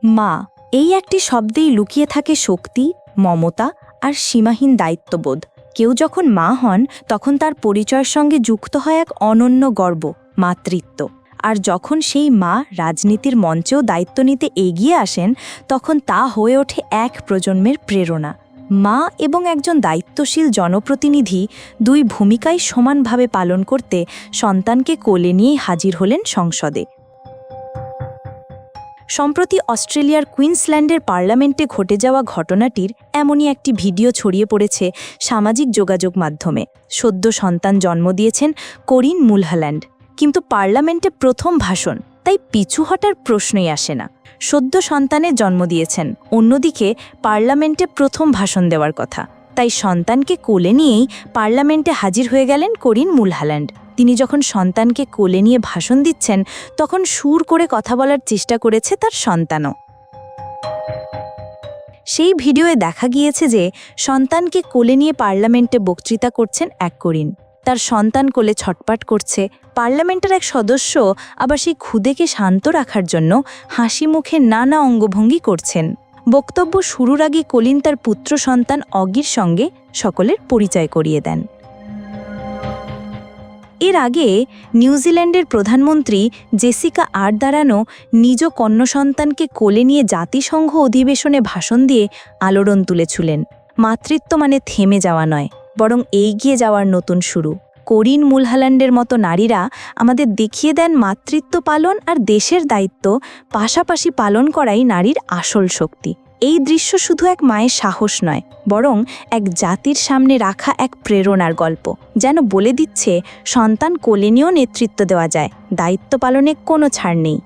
মা, এই একটি শব্দেই লুকিয়ে থাকে শক্তি, মমতা আর সীমাহীন দায়িত্ববোধ। কেউ যখন মা হন তখন তার পরিচয়ের সঙ্গে যুক্ত হয় এক অনন্য গর্ব, মাতৃত্ব। আর যখন সেই মা রাজনীতির মঞ্চেও দায়িত্ব নিতে এগিয়ে আসেন, তখন তা হয়ে ওঠে এক প্রজন্মের প্রেরণা। মা এবং একজন দায়িত্বশীল জনপ্রতিনিধি দুই ভূমিকাই সমানভাবে পালন করতে সন্তানকে কোলে নিয়েই হাজির হলেন সংসদে। সম্প্রতি অস্ট্রেলিয়ার কুইন্সল্যান্ডের পার্লামেন্টে ঘটে যাওয়া ঘটনাটির এমনই একটি ভিডিও ছড়িয়ে পড়েছে সামাজিক যোগাযোগ মাধ্যমে। সদ্য সন্তান জন্ম দিয়েছেন করিন মুলহাল্যান্ড, কিন্তু পার্লামেন্টে প্রথম ভাষণ, তাই পিছু হটার প্রশ্নই আসে না। সদ্য সন্তানের জন্ম দিয়েছেন, অন্যদিকে পার্লামেন্টে প্রথম ভাষণ দেওয়ার কথা, তাই সন্তানকে কোলে নিয়েই পার্লামেন্টে হাজির হয়ে গেলেন করিন মুলহাল্যান্ড। তিনি যখন সন্তানকে কোলে নিয়ে ভাষণ দিচ্ছেন, তখন সুর করে কথা বলার চেষ্টা করেছে তার সন্তানও। সেই ভিডিওয়ে দেখা গিয়েছে যে সন্তানকে কোলে নিয়ে পার্লামেন্টে বক্তৃতা করছেন এক করিন। তার সন্তান কোলে ছটপাট করছে। পার্লামেন্টের এক সদস্য আবার সেই ক্ষুদেকে শান্ত রাখার জন্য হাসি মুখে নানা অঙ্গভঙ্গি করছেন। বক্তব্য শুরুর আগে কলিন তার পুত্র সন্তান অগির সঙ্গে সকলের পরিচয় করিয়ে দেন। এর আগে নিউজিল্যান্ডের প্রধানমন্ত্রী জেসিকা আরদারানও নিজ কন্যা সন্তানকে কোলে নিয়ে জাতিসংঘ অধিবেশনে ভাষণ দিয়ে আলোড়ন তুলেছিলেন। মাতৃত্ব মানে থেমে যাওয়া নয়, বরং এগিয়ে যাওয়ার নতুন শুরু। করিন মুলহাল্যান্ডের মতো নারীরা আমাদের দেখিয়ে দেন মাতৃত্ব পালন আর দেশের দায়িত্ব পাশাপাশি পালন করাই নারীর আসল শক্তি। এই দৃশ্য শুধু এক মায়ের সাহস নয়, বরং এক জাতির সামনে রাখা এক প্রেরণার গল্প, যেন বলে দিচ্ছে সন্তান কোলে নিয়েও নেতৃত্ব দেওয়া যায়, দায়িত্ব পালনে কোনো ছাড় নেই।